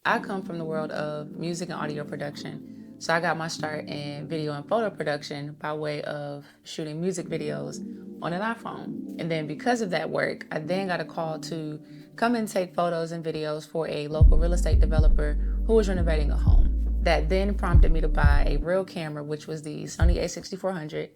I come from the world of music and audio production. So I got my start in video and photo production by way of shooting music videos on an iPhone. And then because of that work, I then got a call to come and take photos and videos for a local real estate developer who was renovating a home. That then prompted me to buy a real camera, which was the Sony a6400.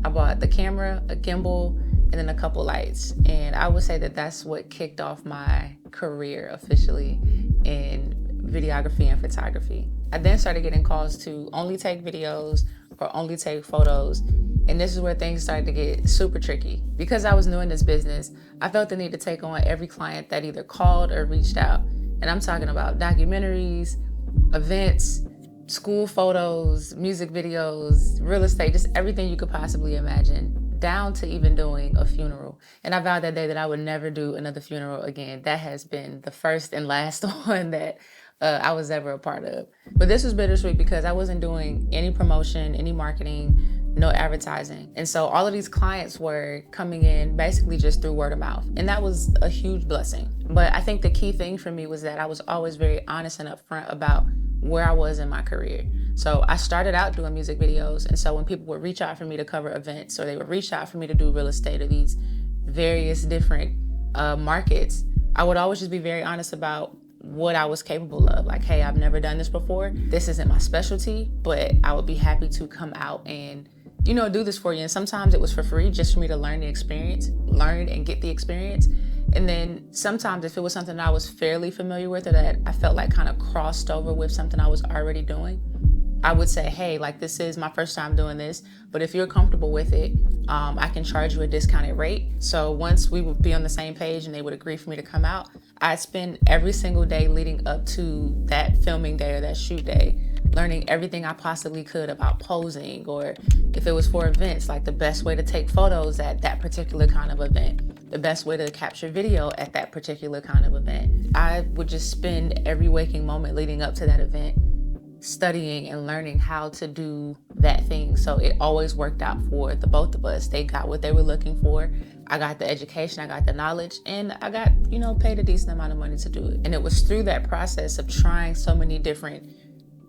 I bought the camera, a gimbal, and then a couple lights. And I would say that that's what kicked off my career officially in videography and photography. I then started getting calls to only take videos or only take photos. And this is where things started to get super tricky. Because I was new in this business, I felt the need to take on every client that either called or reached out. And I'm talking about documentaries, events, school photos, music videos, real estate, just everything you could possibly imagine, down to even doing a funeral. And I vowed that day that I would never do another funeral again. That has been the first and last one that I was ever a part of. But this was bittersweet because I wasn't doing any promotion, any marketing, no advertising. And so all of these clients were coming in basically just through word of mouth. And that was a huge blessing. But I think the key thing for me was that I was always very honest and upfront about where I was in my career. So I started out doing music videos. And so when people would reach out for me to cover events, or they would reach out for me to do real estate or these various different markets, I would always just be very honest about what I was capable of. Like, hey, I've never done this before. This isn't my specialty, but I would be happy to come out and, do this for you. And sometimes it was for free, just for me to learn the experience, learn and get the experience. And then sometimes if it was something I was fairly familiar with or that I felt like kind of crossed over with something I was already doing, I would say, hey, like, this is my first time doing this, but if you're comfortable with it, I can charge you a discounted rate. So once we would be on the same page and they would agree for me to come out, I'd spend every single day leading up to that filming day or that shoot day, learning everything I possibly could about posing, or if it was for events, like the best way to take photos at that particular kind of event, the best way to capture video at that particular kind of event. I would just spend every waking moment leading up to that event studying and learning how to do that thing. So it always worked out for the both of us. They got what they were looking for. I got the education, I got the knowledge, and I got, paid a decent amount of money to do it. And it was through that process of trying so many different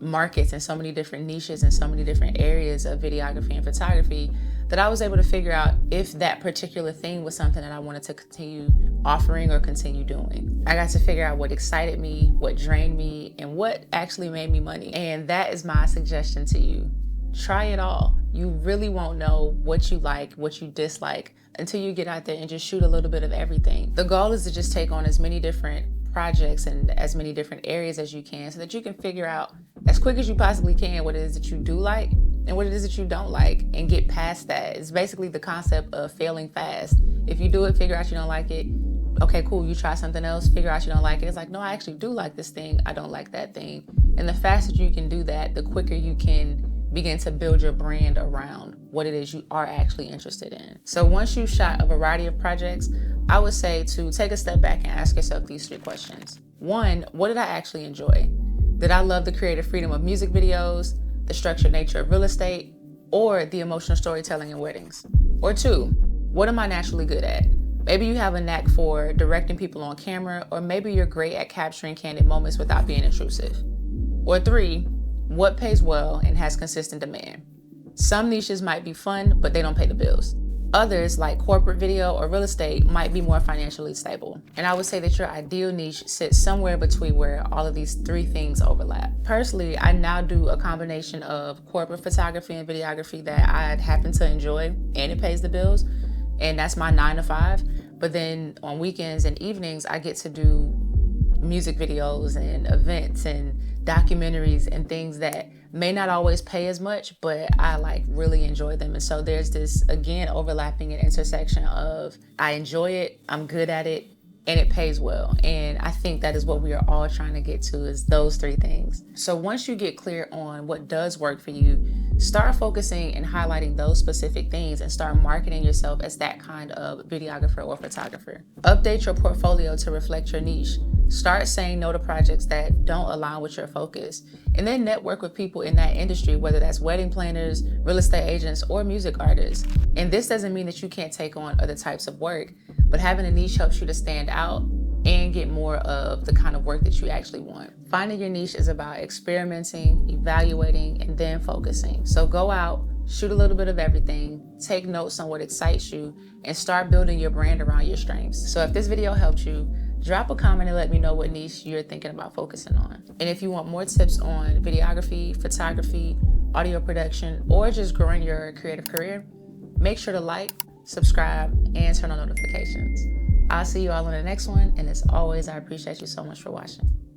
markets and so many different niches and so many different areas of videography and photography that I was able to figure out if that particular thing was something that I wanted to continue offering or continue doing. I got to figure out what excited me, what drained me, and what actually made me money. And that is my suggestion to you. Try it all. You really won't know what you like, what you dislike, until you get out there and just shoot a little bit of everything. The goal is to just take on as many different projects and as many different areas as you can so that you can figure out as quick as you possibly can what it is that you do like and what it is that you don't like, and get past that. It's basically the concept of failing fast. If you do it, figure out you don't like it, okay, cool, you try something else, figure out you don't like it. It's like, no, I actually do like this thing, I don't like that thing. And the faster you can do that, the quicker you can begin to build your brand around what it is you are actually interested in. So once you've shot a variety of projects, I would say to take a step back and ask yourself these 3 questions. 1, what did I actually enjoy? Did I love the creative freedom of music videos, the structured nature of real estate, or the emotional storytelling in weddings? Or 2, what am I naturally good at? Maybe you have a knack for directing people on camera, or maybe you're great at capturing candid moments without being intrusive. Or 3, what pays well and has consistent demand? Some niches might be fun, but they don't pay the bills. Others, like corporate video or real estate, might be more financially stable. And I would say that your ideal niche sits somewhere between where all of these 3 things overlap. Personally, I now do a combination of corporate photography and videography that I happen to enjoy, and it pays the bills, and that's my 9 to 5. But then on weekends and evenings, I get to do music videos and events and documentaries and things that may not always pay as much, but I really enjoy them. And so there's this, again, overlapping and intersection of I enjoy it, I'm good at it, and it pays well. And I think that is what we are all trying to get to, is those 3 things. So once you get clear on what does work for you, start focusing and highlighting those specific things and start marketing yourself as that kind of videographer or photographer. Update your portfolio to reflect your niche. Start saying no to projects that don't align with your focus, and then network with people in that industry, whether that's wedding planners, real estate agents, or music artists. And this doesn't mean that you can't take on other types of work, but having a niche helps you to stand out and get more of the kind of work that you actually want. Finding your niche is about experimenting, evaluating, and then focusing. So go out, shoot a little bit of everything, take notes on what excites you, and start building your brand around your strengths. So if this video helped you, drop a comment and let me know what niche you're thinking about focusing on. And if you want more tips on videography, photography, audio production, or just growing your creative career, make sure to like, subscribe, and turn on notifications. I'll see you all in the next one, and as always, I appreciate you so much for watching.